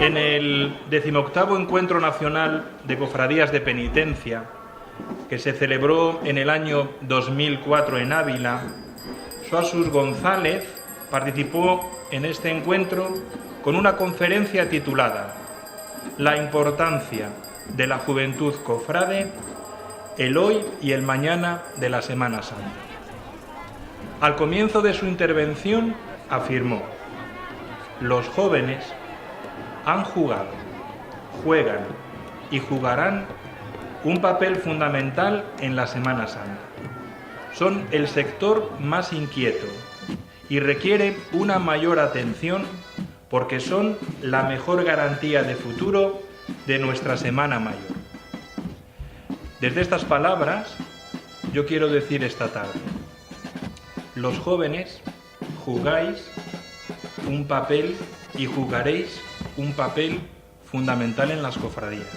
En el 18º Encuentro Nacional de Cofradías de Penitencia, que se celebró en el año 2004 en Ávila, Suasus González participó en este encuentro con una conferencia titulada La importancia de la juventud cofrade, el hoy y el mañana de la Semana Santa. Al comienzo de su intervención afirmó: los jóvenes han jugado, juegan y jugarán un papel fundamental en la Semana Santa. Son el sector más inquieto y requieren una mayor atención porque son la mejor garantía de futuro de nuestra Semana Mayor. Desde estas palabras, yo quiero decir esta tarde: los jóvenes jugáis un papel y jugaréis un papel fundamental en las cofradías,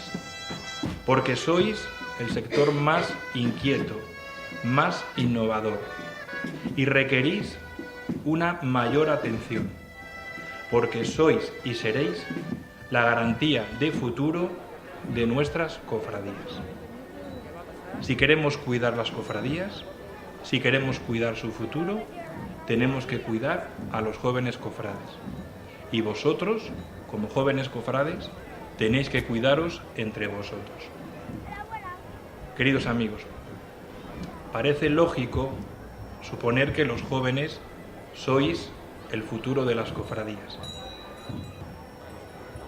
porque sois el sector más inquieto, más innovador, y requerís una mayor atención, porque sois y seréis la garantía de futuro de nuestras cofradías. Si queremos cuidar las cofradías, si queremos cuidar su futuro, tenemos que cuidar a los jóvenes cofrades. Y vosotros, como jóvenes cofrades, tenéis que cuidaros entre vosotros. Queridos amigos, parece lógico suponer que los jóvenes sois el futuro de las cofradías.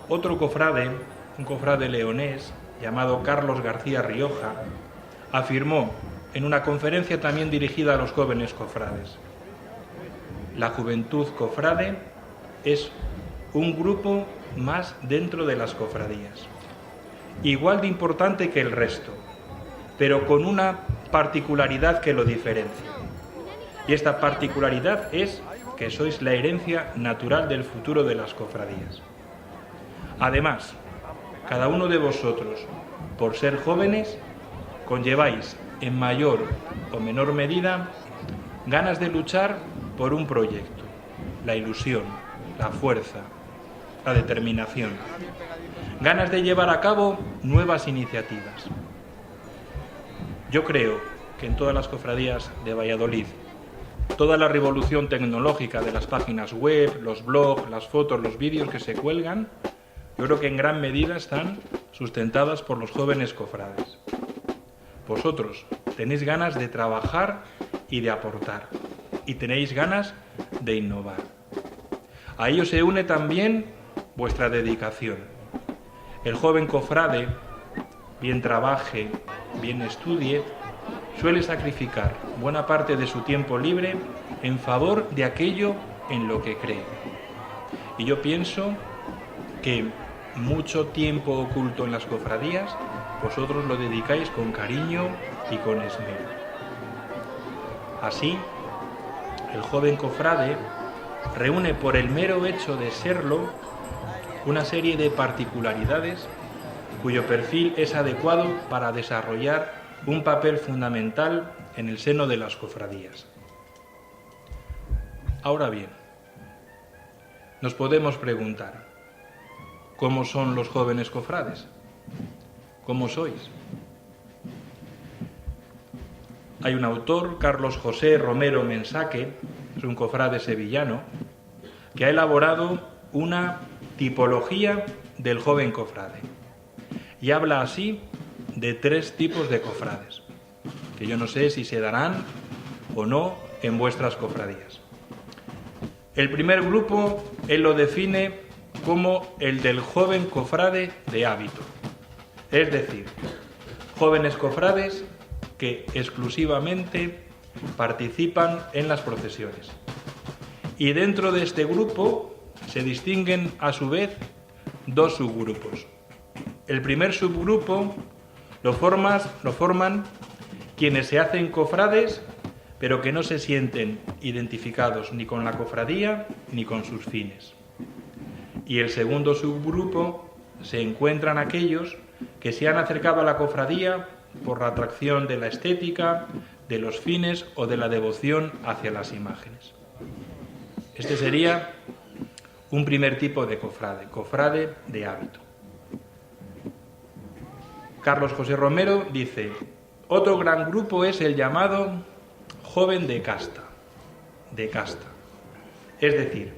Otro cofrade, un cofrade leonés llamado Carlos García Rioja, afirmó en una conferencia también dirigida a los jóvenes cofrades: la juventud cofrade es un grupo más dentro de las cofradías, igual de importante que el resto, pero con una particularidad que lo diferencia. Y esta particularidad es que sois la herencia natural del futuro de las cofradías. Además, cada uno de vosotros, por ser jóvenes, conlleváis en mayor o menor medida ganas de luchar por un proyecto, la ilusión, la fuerza, la determinación, ganas de llevar a cabo nuevas iniciativas. Yo creo que en todas las cofradías de Valladolid, toda la revolución tecnológica de las páginas web, los blogs, las fotos, los vídeos que se cuelgan, yo creo que en gran medida están sustentadas por los jóvenes cofrades. Vosotros tenéis ganas de trabajar y de aportar, y tenéis ganas de innovar. A ello se une también vuestra dedicación. El joven cofrade, bien trabaje, bien estudie, suele sacrificar buena parte de su tiempo libre en favor de aquello en lo que cree. Y yo pienso que mucho tiempo oculto en las cofradías, vosotros lo dedicáis con cariño y con esmero. Así, el joven cofrade reúne por el mero hecho de serlo una serie de particularidades cuyo perfil es adecuado para desarrollar un papel fundamental en el seno de las cofradías. Ahora bien, nos podemos preguntar: ¿cómo son los jóvenes cofrades? ¿Cómo sois? Hay un autor, Carlos José Romero Mensaque, es un cofrade sevillano, que ha elaborado una tipología del joven cofrade y habla así de 3 tipos de cofrades, que yo no sé si se darán o no en vuestras cofradías. El primer grupo él lo define como el del joven cofrade de hábito, es decir, jóvenes cofrades que exclusivamente participan en las procesiones. Y dentro de este grupo se distinguen a su vez 2 subgrupos. El primer subgrupo lo forman quienes se hacen cofrades, pero que no se sienten identificados ni con la cofradía ni con sus fines. Y el segundo subgrupo se encuentran aquellos que se han acercado a la cofradía por la atracción de la estética, de los fines o de la devoción hacia las imágenes. Este sería un primer tipo de cofrade, cofrade de hábito. Carlos José Romero dice: otro gran grupo es el llamado joven de casta. Es decir,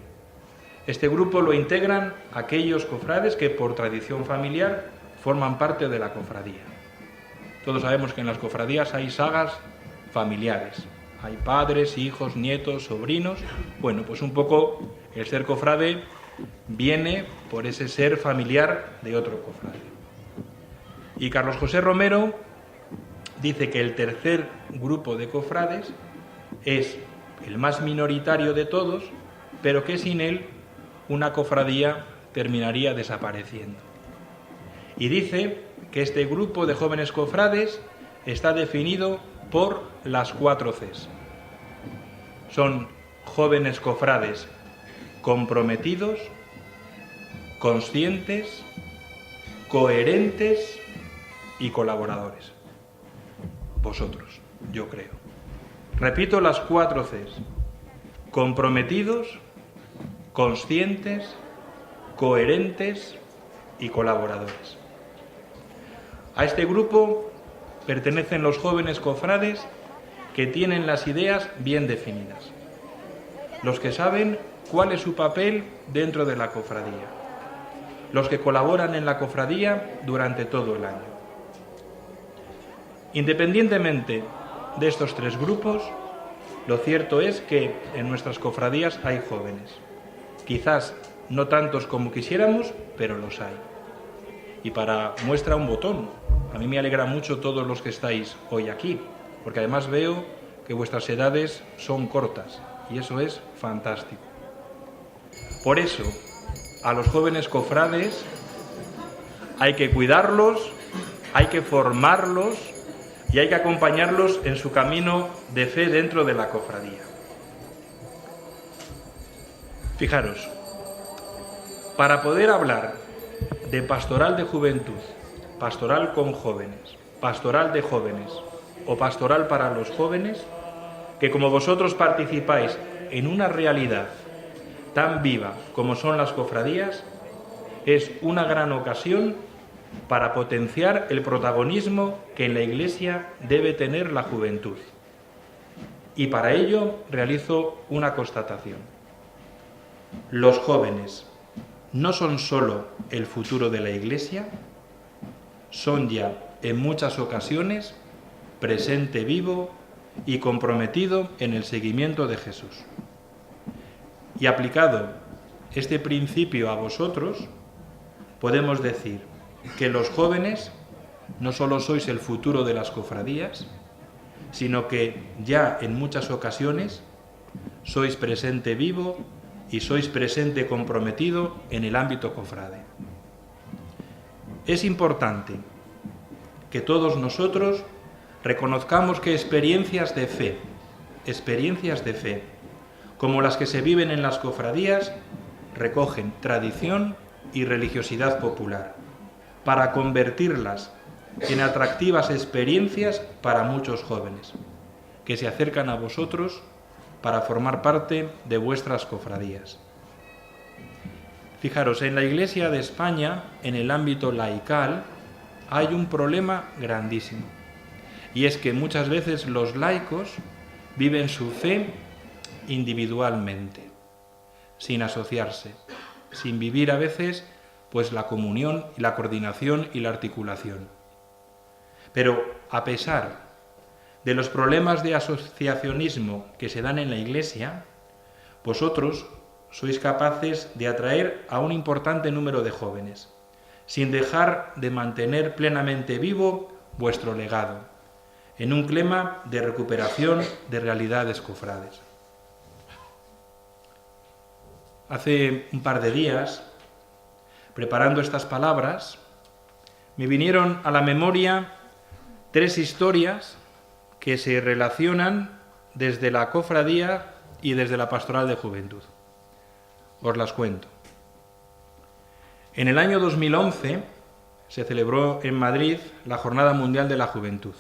este grupo lo integran aquellos cofrades que por tradición familiar forman parte de la cofradía. Todos sabemos que en las cofradías hay sagas familiares. Hay padres, hijos, nietos, sobrinos. Bueno, pues un poco el ser cofrade viene por ese ser familiar de otro cofrade. Y Carlos José Romero dice que el tercer grupo de cofrades es el más minoritario de todos, pero que sin él una cofradía terminaría desapareciendo. Y dice que este grupo de jóvenes cofrades está definido por las 4 Cs. Son jóvenes cofrades comprometidos, conscientes, coherentes y colaboradores. Vosotros, yo creo. Repito las 4 Cs. Comprometidos, conscientes, coherentes y colaboradores. A este grupo pertenecen los jóvenes cofrades que tienen las ideas bien definidas, los que saben cuál es su papel dentro de la cofradía, los que colaboran en la cofradía durante todo el año. Independientemente de estos 3 grupos, lo cierto es que en nuestras cofradías hay jóvenes, quizás no tantos como quisiéramos, pero los hay. Y para muestra un botón, a mí me alegra mucho todos los que estáis hoy aquí, porque además veo que vuestras edades son cortas y eso es fantástico. Por eso, a los jóvenes cofrades hay que cuidarlos, hay que formarlos y hay que acompañarlos en su camino de fe dentro de la cofradía. Fijaros, para poder hablar de pastoral de juventud, pastoral con jóvenes, pastoral de jóvenes o pastoral para los jóvenes, que como vosotros participáis en una realidad tan viva como son las cofradías, es una gran ocasión para potenciar el protagonismo que en la Iglesia debe tener la juventud. Y para ello realizo una constatación. Los jóvenes no son solo el futuro de la Iglesia, son ya en muchas ocasiones presente vivo y comprometido en el seguimiento de Jesús. Y aplicado este principio a vosotros, podemos decir que los jóvenes no solo sois el futuro de las cofradías, sino que ya en muchas ocasiones sois presente vivo y sois presente comprometido en el ámbito cofrade. Es importante que todos nosotros reconozcamos que experiencias de fe, como las que se viven en las cofradías, recogen tradición y religiosidad popular, para convertirlas en atractivas experiencias para muchos jóvenes, que se acercan a vosotros para formar parte de vuestras cofradías. Fijaros, en la Iglesia de España, en el ámbito laical, hay un problema grandísimo, y es que muchas veces los laicos viven su fe individualmente, sin asociarse, sin vivir a veces pues la comunión y la coordinación y la articulación. Pero a pesar de los problemas de asociacionismo que se dan en la Iglesia, vosotros sois capaces de atraer a un importante número de jóvenes, sin dejar de mantener plenamente vivo vuestro legado, en un clima de recuperación de realidades cofrades. Hace un par de días, preparando estas palabras, me vinieron a la memoria 3 historias que se relacionan desde la cofradía y desde la pastoral de juventud. Os las cuento. En el año 2011 se celebró en Madrid la Jornada Mundial de la Juventud.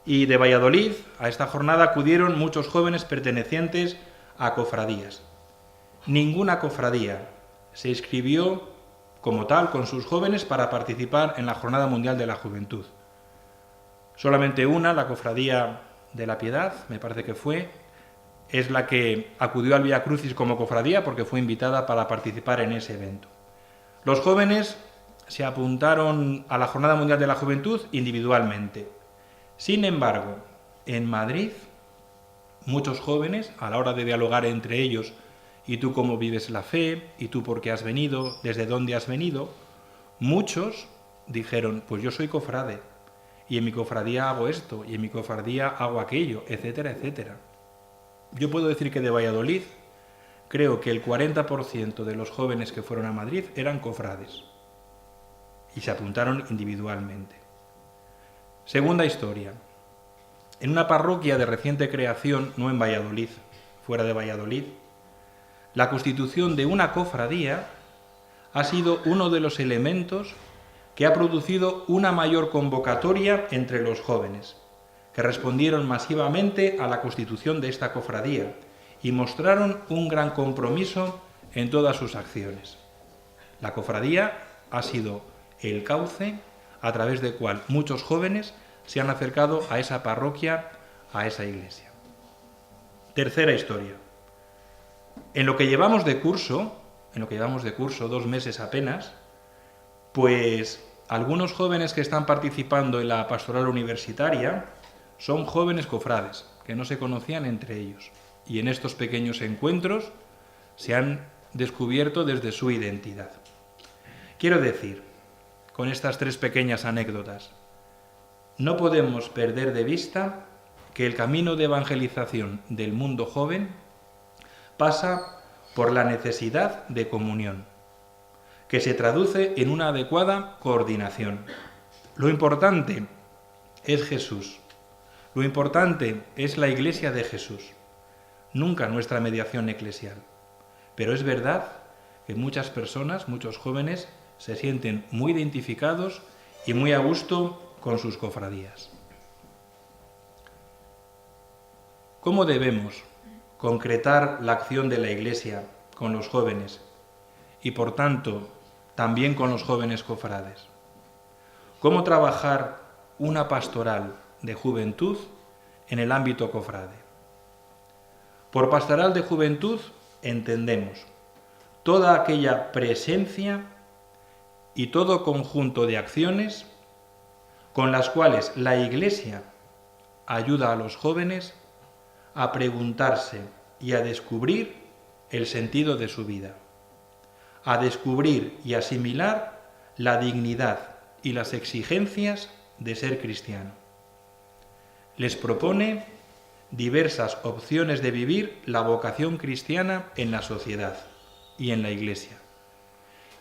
Y de Valladolid a esta jornada acudieron muchos jóvenes pertenecientes a cofradías. Ninguna cofradía se inscribió como tal con sus jóvenes para participar en la Jornada Mundial de la Juventud. Solamente una, la Cofradía de la Piedad, me parece que fue, es la que acudió al Vía Crucis como cofradía porque fue invitada para participar en ese evento. Los jóvenes se apuntaron a la Jornada Mundial de la Juventud individualmente. Sin embargo, en Madrid, muchos jóvenes, a la hora de dialogar entre ellos, y tú cómo vives la fe, y tú por qué has venido, desde dónde has venido, muchos dijeron, pues yo soy cofrade, y en mi cofradía hago esto, y en mi cofradía hago aquello, etcétera, etcétera. Yo puedo decir que de Valladolid, creo que el 40% de los jóvenes que fueron a Madrid eran cofrades, y se apuntaron individualmente. Segunda historia. En una parroquia de reciente creación, no en Valladolid, fuera de Valladolid, la constitución de una cofradía ha sido uno de los elementos que ha producido una mayor convocatoria entre los jóvenes, que respondieron masivamente a la constitución de esta cofradía y mostraron un gran compromiso en todas sus acciones. La cofradía ha sido el cauce a través del cual muchos jóvenes se han acercado a esa parroquia, a esa iglesia. Tercera historia. En lo que llevamos de curso, 2 meses apenas, pues algunos jóvenes que están participando en la pastoral universitaria son jóvenes cofrades, que no se conocían entre ellos. Y en estos pequeños encuentros se han descubierto desde su identidad. Quiero decir, con estas 3 pequeñas anécdotas, no podemos perder de vista que el camino de evangelización del mundo joven pasa por la necesidad de comunión, que se traduce en una adecuada coordinación. Lo importante es Jesús. Lo importante es la Iglesia de Jesús, nunca nuestra mediación eclesial. Pero es verdad que muchas personas, muchos jóvenes, se sienten muy identificados y muy a gusto con sus cofradías. ¿Cómo debemos concretar la acción de la Iglesia con los jóvenes y, por tanto, también con los jóvenes cofrades? ¿Cómo trabajar una pastoral de juventud en el ámbito cofrade? Por pastoral de juventud entendemos toda aquella presencia y todo conjunto de acciones con las cuales la Iglesia ayuda a los jóvenes a preguntarse y a descubrir el sentido de su vida, a descubrir y asimilar la dignidad y las exigencias de ser cristiano. Les propone diversas opciones de vivir la vocación cristiana en la sociedad y en la Iglesia,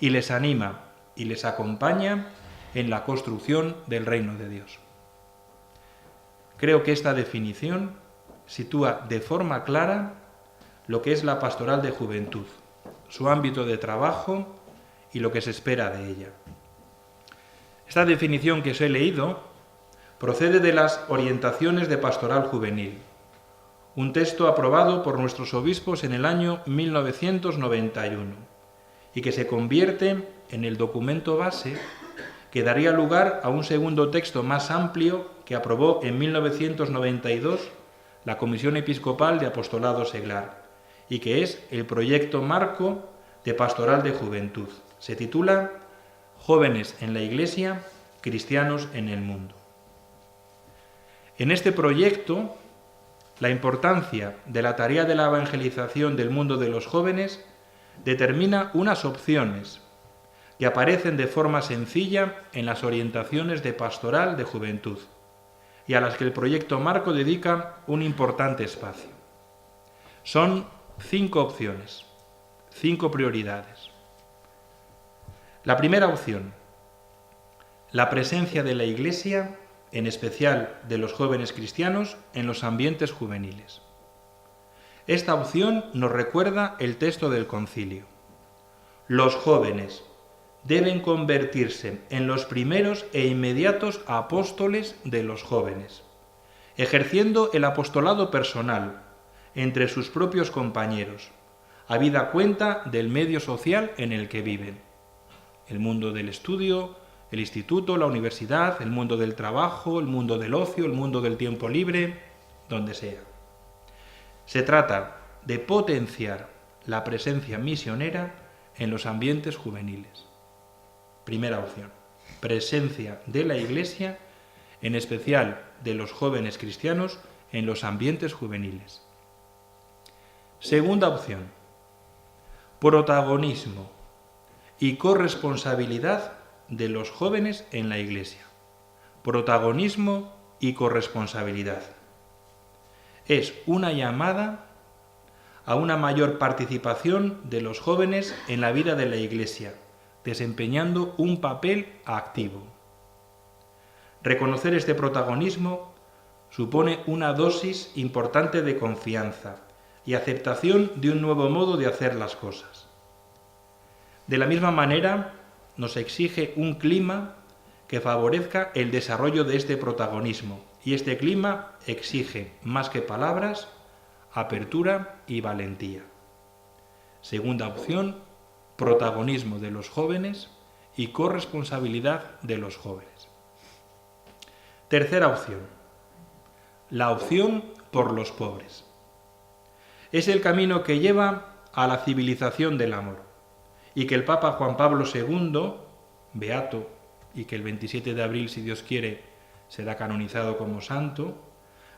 y les anima y les acompaña en la construcción del reino de Dios. Creo que esta definición sitúa de forma clara lo que es la pastoral de juventud, su ámbito de trabajo y lo que se espera de ella. Esta definición que os he leído procede de las Orientaciones de Pastoral Juvenil, un texto aprobado por nuestros obispos en el año 1991 y que se convierte en el documento base que daría lugar a un segundo texto más amplio que aprobó en 1992 la Comisión Episcopal de Apostolado Seglar, y que es el proyecto marco de Pastoral de Juventud. Se titula Jóvenes en la Iglesia, cristianos en el mundo. En este proyecto, la importancia de la tarea de la evangelización del mundo de los jóvenes determina unas opciones que aparecen de forma sencilla en las orientaciones de Pastoral de Juventud, y a las que el proyecto marco dedica un importante espacio. Son 5 opciones, 5 prioridades. La primera opción, la presencia de la Iglesia, en especial de los jóvenes cristianos, en los ambientes juveniles. Esta opción nos recuerda el texto del concilio. Los jóvenes deben convertirse en los primeros e inmediatos apóstoles de los jóvenes, ejerciendo el apostolado personal entre sus propios compañeros, habida cuenta del medio social en el que viven. El mundo del estudio, el instituto, la universidad, el mundo del trabajo, el mundo del ocio, el mundo del tiempo libre, donde sea. Se trata de potenciar la presencia misionera en los ambientes juveniles. Primera opción, presencia de la Iglesia, en especial de los jóvenes cristianos, en los ambientes juveniles. Segunda opción, protagonismo y corresponsabilidad de los jóvenes en la Iglesia. Protagonismo y corresponsabilidad. Es una llamada a una mayor participación de los jóvenes en la vida de la Iglesia, desempeñando un papel activo. Reconocer este protagonismo supone una dosis importante de confianza y aceptación de un nuevo modo de hacer las cosas. De la misma manera, nos exige un clima que favorezca el desarrollo de este protagonismo, y este clima exige, más que palabras, apertura y valentía. Segunda opción, protagonismo de los jóvenes y corresponsabilidad de los jóvenes. Tercera opción, la opción por los pobres. Es el camino que lleva a la civilización del amor, y que el Papa Juan Pablo II, beato, y que el 27 de abril, si Dios quiere, será canonizado como santo,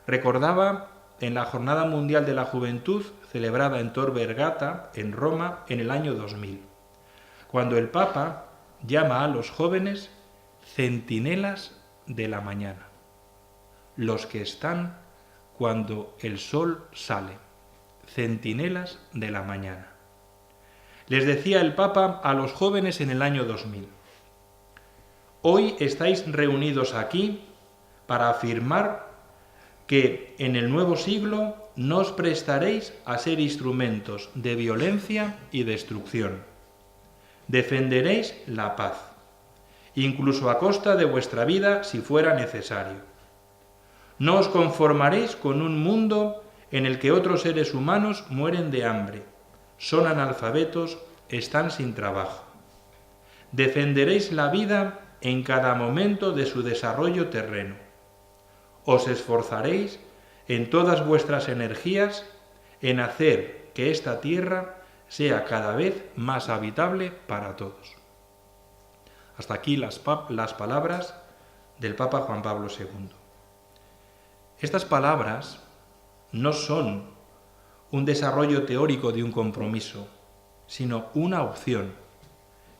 recordaba en la Jornada Mundial de la Juventud, celebrada en Tor Vergata, en Roma, en el año 2000, cuando el Papa llama a los jóvenes centinelas de la mañana, los que están cuando el sol sale, centinelas de la mañana. Les decía el Papa a los jóvenes en el año 2000, hoy estáis reunidos aquí para afirmar que en el nuevo siglo no os prestaréis a ser instrumentos de violencia y destrucción. Defenderéis la paz, incluso a costa de vuestra vida si fuera necesario. No os conformaréis con un mundo en el que otros seres humanos mueren de hambre, son analfabetos, están sin trabajo. Defenderéis la vida en cada momento de su desarrollo terreno. Os esforzaréis en todas vuestras energías en hacer que esta tierra sea cada vez más habitable para todos. Hasta aquí las palabras del Papa Juan Pablo II. Estas palabras no son un desarrollo teórico de un compromiso, sino una opción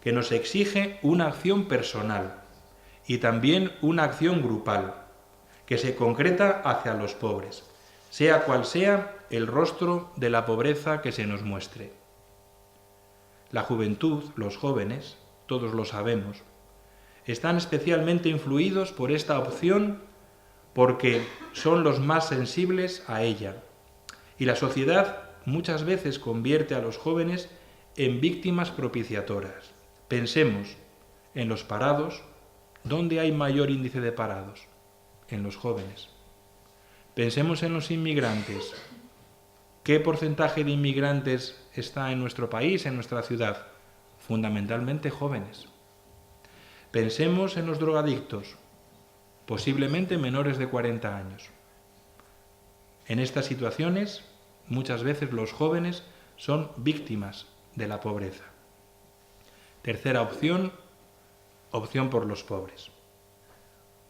que nos exige una acción personal y también una acción grupal que se concreta hacia los pobres, sea cual sea el rostro de la pobreza que se nos muestre. La juventud, los jóvenes, todos lo sabemos, están especialmente influidos por esta opción porque son los más sensibles a ella, y la sociedad muchas veces convierte a los jóvenes en víctimas propiciatoras. Pensemos en los parados. ¿Dónde hay mayor índice de parados? En los jóvenes. Pensemos en los inmigrantes. ¿Qué porcentaje de inmigrantes está en nuestro país, en nuestra ciudad? Fundamentalmente jóvenes. Pensemos en los drogadictos, posiblemente menores de 40 años. En estas situaciones, muchas veces los jóvenes son víctimas de la pobreza. Tercera opción, opción por los pobres.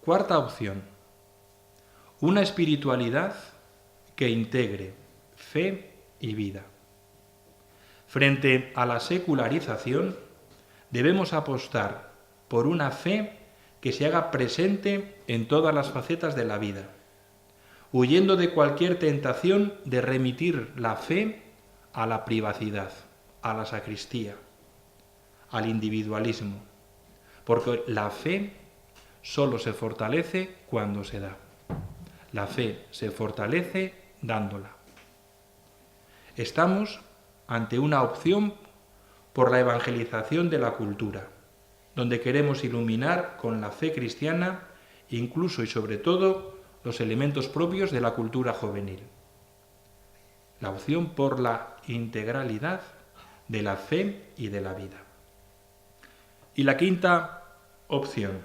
Cuarta opción, una espiritualidad que integre fe y vida. Frente a la secularización, debemos apostar por una fe que se haga presente en todas las facetas de la vida, huyendo de cualquier tentación de remitir la fe a la privacidad, a la sacristía, al individualismo, porque la fe solo se fortalece cuando se da. La fe se fortalece dándola. Estamos ante una opción por la evangelización de la cultura, donde queremos iluminar con la fe cristiana incluso y sobre todo los elementos propios de la cultura juvenil. La opción por la integralidad de la fe y de la vida. Y la quinta opción,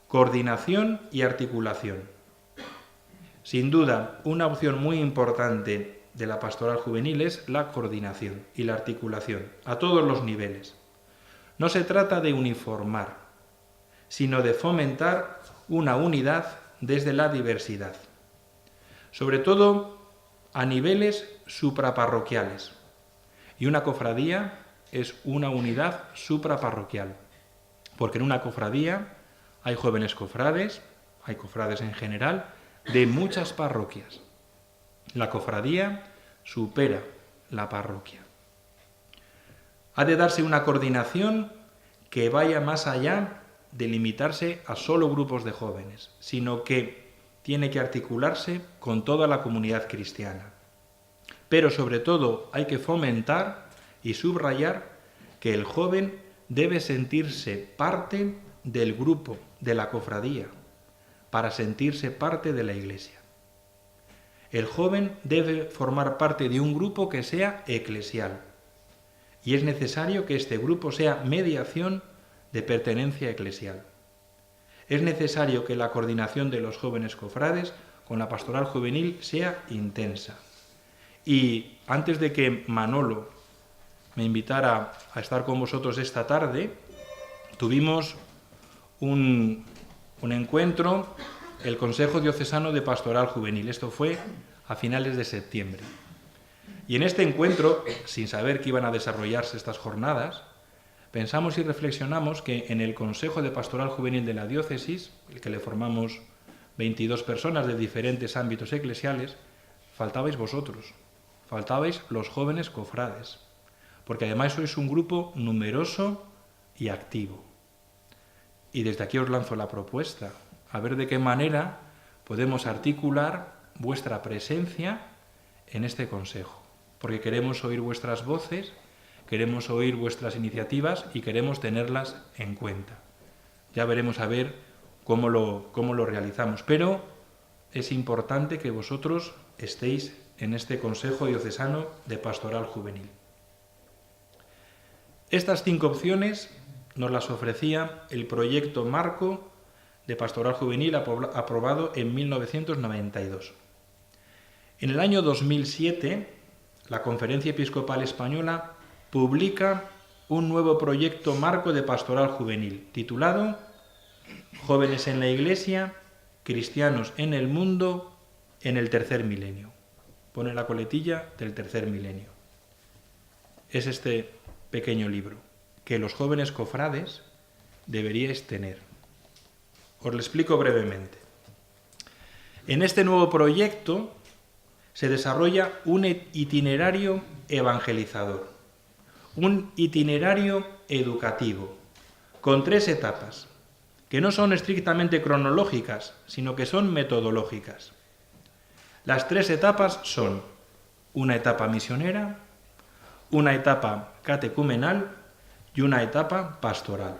coordinación y articulación. Sin duda, una opción muy importante de la pastoral juvenil es la coordinación y la articulación a todos los niveles. No se trata de uniformar, sino de fomentar una unidad desde la diversidad, sobre todo a niveles supraparroquiales. Y una cofradía es una unidad supraparroquial, porque en una cofradía hay jóvenes cofrades, hay cofrades en general, de muchas parroquias. La cofradía supera la parroquia. Ha de darse una coordinación que vaya más allá de limitarse a solo grupos de jóvenes, sino que tiene que articularse con toda la comunidad cristiana. Pero sobre todo hay que fomentar y subrayar que el joven debe sentirse parte del grupo, de la cofradía, para sentirse parte de la Iglesia. El joven debe formar parte de un grupo que sea eclesial, y es necesario que este grupo sea mediación de pertenencia eclesial. Es necesario que la coordinación de los jóvenes cofrades con la pastoral juvenil sea intensa. Y antes de que Manolo me invitara a estar con vosotros esta tarde, tuvimos un encuentro, el Consejo Diocesano de Pastoral Juvenil. Esto fue a finales de septiembre. Y en este encuentro, sin saber que iban a desarrollarse estas jornadas, pensamos y reflexionamos que en el Consejo de Pastoral Juvenil de la Diócesis, el que le formamos 22 personas de diferentes ámbitos eclesiales, faltabais vosotros, faltabais los jóvenes cofrades, porque además sois un grupo numeroso y activo. Y desde aquí os lanzo la propuesta, a ver de qué manera podemos articular vuestra presencia en este consejo, porque queremos oír vuestras voces, queremos oír vuestras iniciativas y queremos tenerlas en cuenta. Ya veremos a ver cómo lo realizamos, pero es importante que vosotros estéis en este Consejo Diocesano de Pastoral Juvenil. Estas 5 opciones nos las ofrecía el proyecto marco de Pastoral Juvenil aprobado en 1992. En el año 2007, la Conferencia Episcopal Española publica un nuevo proyecto marco de Pastoral Juvenil, titulado Jóvenes en la Iglesia, cristianos en el mundo en el tercer milenio. Pone la coletilla del tercer milenio. Es este pequeño libro que los jóvenes cofrades deberíais tener. Os lo explico brevemente. En este nuevo proyecto se desarrolla un itinerario evangelizador, un itinerario educativo, con 3 etapas, que no son estrictamente cronológicas, sino que son metodológicas. Las 3 etapas son una etapa misionera, una etapa catecumenal y una etapa pastoral.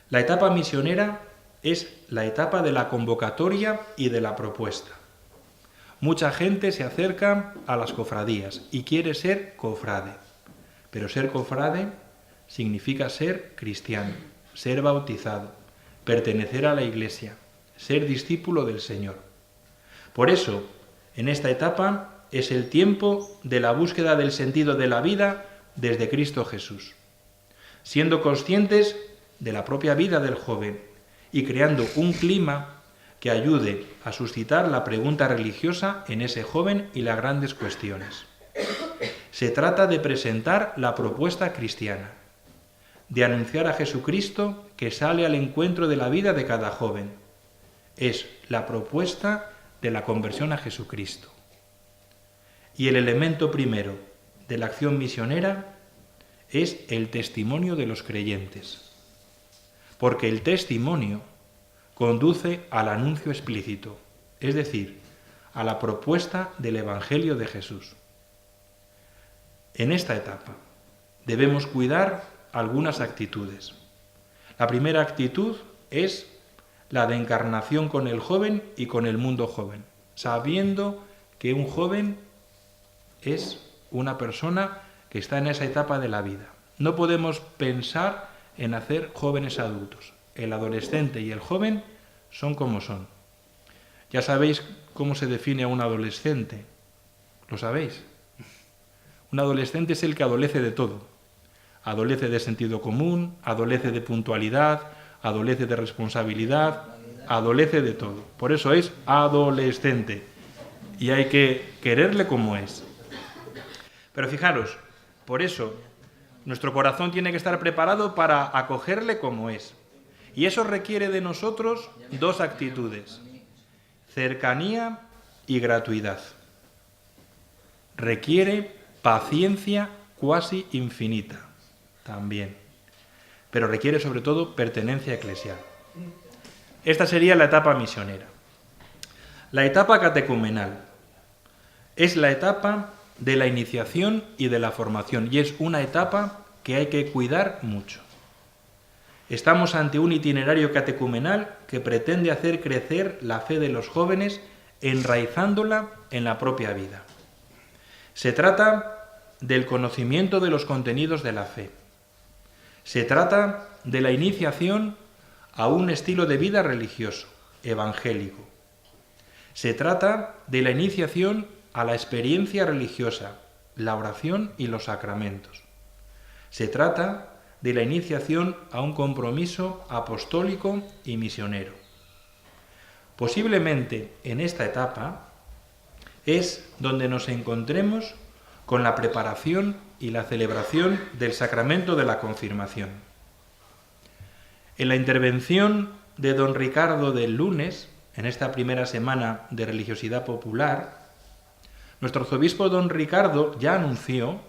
La etapa misionera es la etapa de la convocatoria y de la propuesta. Mucha gente se acerca a las cofradías y quiere ser cofrade, pero ser cofrade significa ser cristiano, ser bautizado, pertenecer a la Iglesia, ser discípulo del Señor. Por eso, en esta etapa es el tiempo de la búsqueda del sentido de la vida desde Cristo Jesús, siendo conscientes de la propia vida del joven y creando un clima que ayude a suscitar la pregunta religiosa en ese joven y las grandes cuestiones. Se trata de presentar la propuesta cristiana, de anunciar a Jesucristo que sale al encuentro de la vida de cada joven. Es la propuesta de la conversión a Jesucristo. Y el elemento primero de la acción misionera es el testimonio de los creyentes, porque el testimonio conduce al anuncio explícito, es decir, a la propuesta del Evangelio de Jesús. En esta etapa debemos cuidar algunas actitudes. La primera actitud es la de encarnación con el joven y con el mundo joven, sabiendo que un joven es una persona que está en esa etapa de la vida. No podemos pensar en hacer jóvenes adultos. El adolescente y el joven son como son. Ya sabéis cómo se define a un adolescente. ¿Lo sabéis? Un adolescente es el que adolece de todo. Adolece de sentido común, adolece de puntualidad, adolece de responsabilidad, adolece de todo. Por eso es adolescente. Y hay que quererle como es. Pero fijaros, por eso nuestro corazón tiene que estar preparado para acogerle como es. Y eso requiere de nosotros dos actitudes: cercanía y gratuidad. Requiere paciencia cuasi infinita también, pero requiere sobre todo pertenencia eclesial. Esta sería la etapa misionera. La etapa catecumenal es la etapa de la iniciación y de la formación, y es una etapa que hay que cuidar mucho. Estamos ante un itinerario catecumenal que pretende hacer crecer la fe de los jóvenes, enraizándola en la propia vida. Se trata del conocimiento de los contenidos de la fe. Se trata de la iniciación a un estilo de vida religioso, evangélico. Se trata de la iniciación a la experiencia religiosa, la oración y los sacramentos. Se trata de la iniciación a un compromiso apostólico y misionero. Posiblemente en esta etapa es donde nos encontremos con la preparación y la celebración del sacramento de la confirmación. En la intervención de don Ricardo del lunes, en esta primera semana de religiosidad popular, nuestro arzobispo don Ricardo ya anunció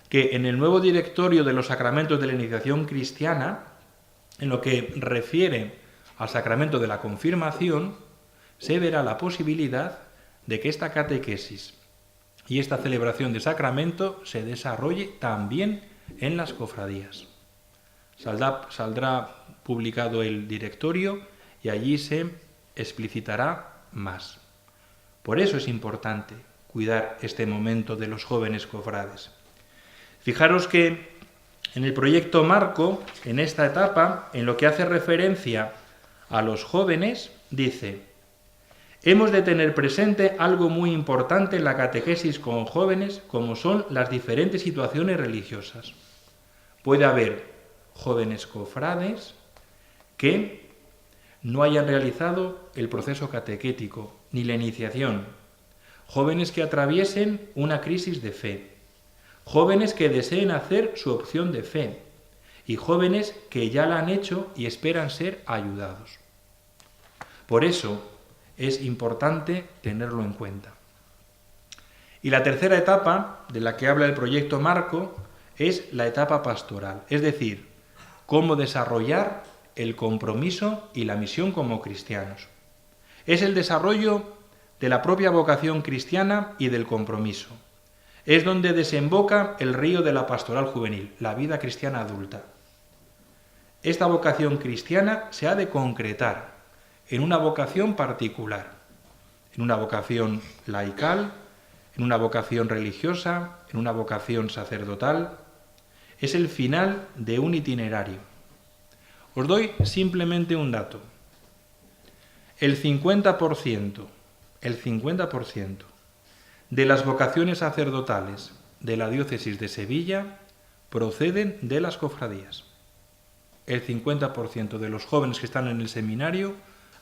que en el nuevo directorio de los sacramentos de la iniciación cristiana, en lo que refiere al sacramento de la confirmación, se verá la posibilidad de que esta catequesis y esta celebración de sacramento se desarrolle también en las cofradías. Saldrá publicado el directorio y allí se explicitará más. Por eso es importante cuidar este momento de los jóvenes cofrades. Fijaros que en el proyecto Marco, en esta etapa, en lo que hace referencia a los jóvenes, dice: hemos de tener presente algo muy importante en la catequesis con jóvenes, como son las diferentes situaciones religiosas. Puede haber jóvenes cofrades que no hayan realizado el proceso catequético ni la iniciación, jóvenes que atraviesen una crisis de fe, jóvenes que deseen hacer su opción de fe y jóvenes que ya la han hecho y esperan ser ayudados. Por eso es importante tenerlo en cuenta. Y la tercera etapa de la que habla el proyecto Marco es la etapa pastoral, es decir, cómo desarrollar el compromiso y la misión como cristianos. Es el desarrollo de la propia vocación cristiana y del compromiso. Es donde desemboca el río de la pastoral juvenil, la vida cristiana adulta. Esta vocación cristiana se ha de concretar en una vocación particular, en una vocación laical, en una vocación religiosa, en una vocación sacerdotal. Es el final de un itinerario. Os doy simplemente un dato. El 50% de las vocaciones sacerdotales de la diócesis de Sevilla proceden de las cofradías. El 50% de los jóvenes que están en el seminario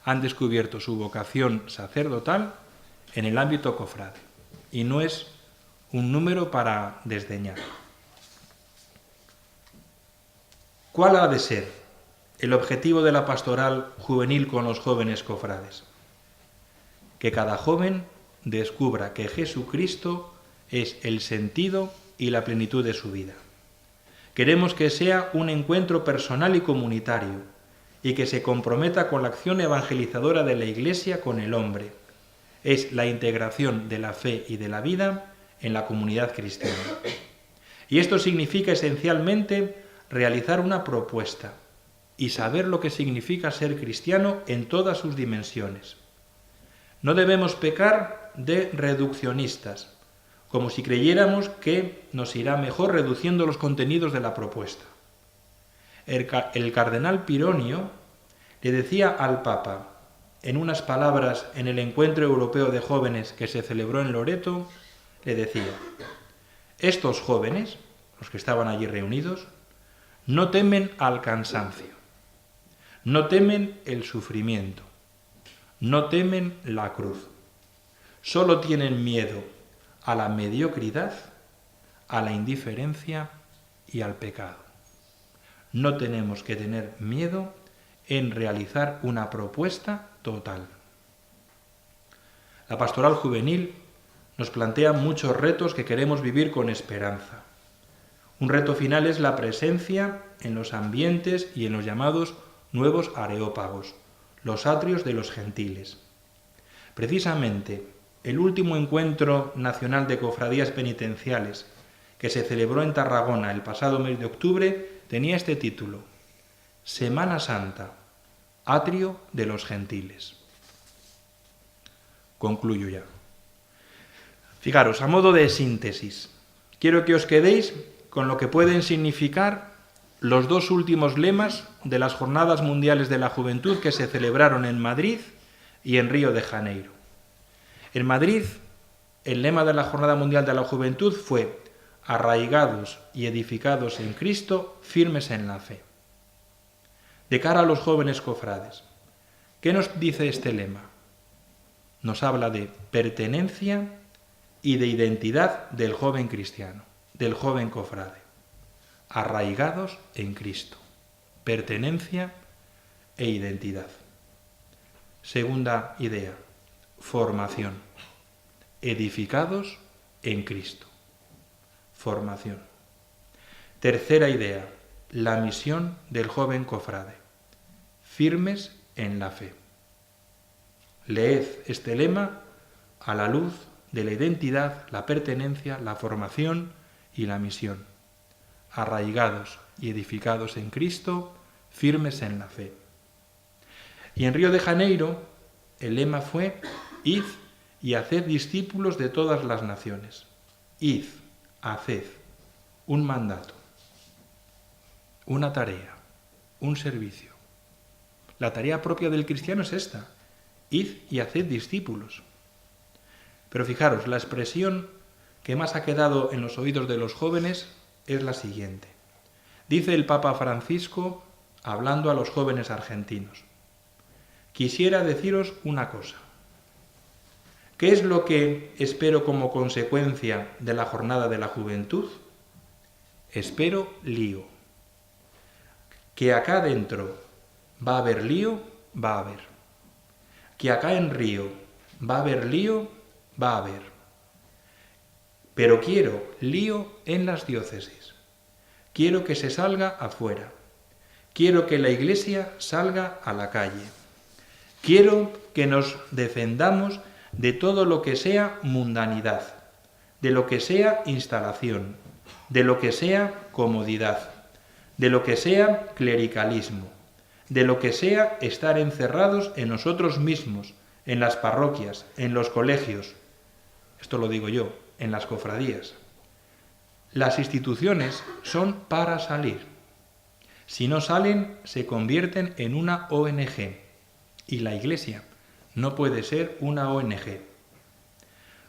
han descubierto su vocación sacerdotal en el ámbito cofrade. Y no es un número para desdeñar. ¿Cuál ha de ser el objetivo de la pastoral juvenil con los jóvenes cofrades? Que cada joven descubra que Jesucristo es el sentido y la plenitud de su vida. Queremos que sea un encuentro personal y comunitario y que se comprometa con la acción evangelizadora de la Iglesia con el hombre. Es la integración de la fe y de la vida en la comunidad cristiana. Y esto significa esencialmente realizar una propuesta y saber lo que significa ser cristiano en todas sus dimensiones. No debemos pecar de reduccionistas, como si creyéramos que nos irá mejor reduciendo los contenidos de la propuesta. El cardenal Pironio le decía al Papa, en unas palabras en el Encuentro Europeo de Jóvenes que se celebró en Loreto, le decía: estos jóvenes, los que estaban allí reunidos, no temen al cansancio, no temen el sufrimiento, no temen la cruz, solo tienen miedo a la mediocridad, a la indiferencia y al pecado. No tenemos que tener miedo en realizar una propuesta total. La pastoral juvenil nos plantea muchos retos que queremos vivir con esperanza. Un reto final es la presencia en los ambientes y en los llamados nuevos areópagos, los atrios de los gentiles. Precisamente, el último encuentro nacional de cofradías penitenciales, que se celebró en Tarragona el pasado mes de octubre, tenía este título: Semana Santa, atrio de los gentiles. Concluyo ya. Fijaros, a modo de síntesis, quiero que os quedéis con lo que pueden significar los dos últimos lemas de las Jornadas Mundiales de la Juventud que se celebraron en Madrid y en Río de Janeiro. En Madrid, el lema de la Jornada Mundial de la Juventud fue: arraigados y edificados en Cristo, firmes en la fe. De cara a los jóvenes cofrades, ¿qué nos dice este lema? Nos habla de pertenencia y de identidad del joven cristiano, del joven cofrade. Arraigados en Cristo, pertenencia e identidad. Segunda idea, formación. Edificados en Cristo. Formación. Tercera idea, la misión del joven cofrade. Firmes en la fe. Leed este lema a la luz de la identidad, la pertenencia, la formación y la misión. Arraigados y edificados en Cristo, firmes en la fe. Y en Río de Janeiro, el lema fue: id y haced discípulos de todas las naciones. Id, haced, un mandato, una tarea, un servicio. La tarea propia del cristiano es esta: id y haced discípulos. Pero fijaros, la expresión que más ha quedado en los oídos de los jóvenes es la siguiente. Dice el Papa Francisco, hablando a los jóvenes argentinos: quisiera deciros una cosa. ¿Qué es lo que espero como consecuencia de la jornada de la juventud? Espero lío. Que acá dentro va a haber lío, va a haber. Que acá en Río va a haber lío, va a haber. Pero quiero lío en las diócesis. Quiero que se salga afuera. Quiero que la Iglesia salga a la calle. Quiero que nos defendamos de todo lo que sea mundanidad, de lo que sea instalación, de lo que sea comodidad, de lo que sea clericalismo, de lo que sea estar encerrados en nosotros mismos, en las parroquias, en los colegios. Esto lo digo yo, en las cofradías. Las instituciones son para salir. Si no salen, se convierten en una ONG. Y la Iglesia no puede ser una ONG.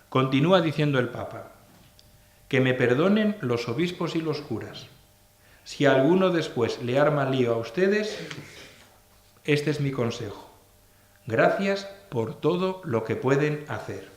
Continúa diciendo el Papa: que me perdonen los obispos y los curas. Si alguno después le arma lío a ustedes, este es mi consejo. Gracias por todo lo que pueden hacer.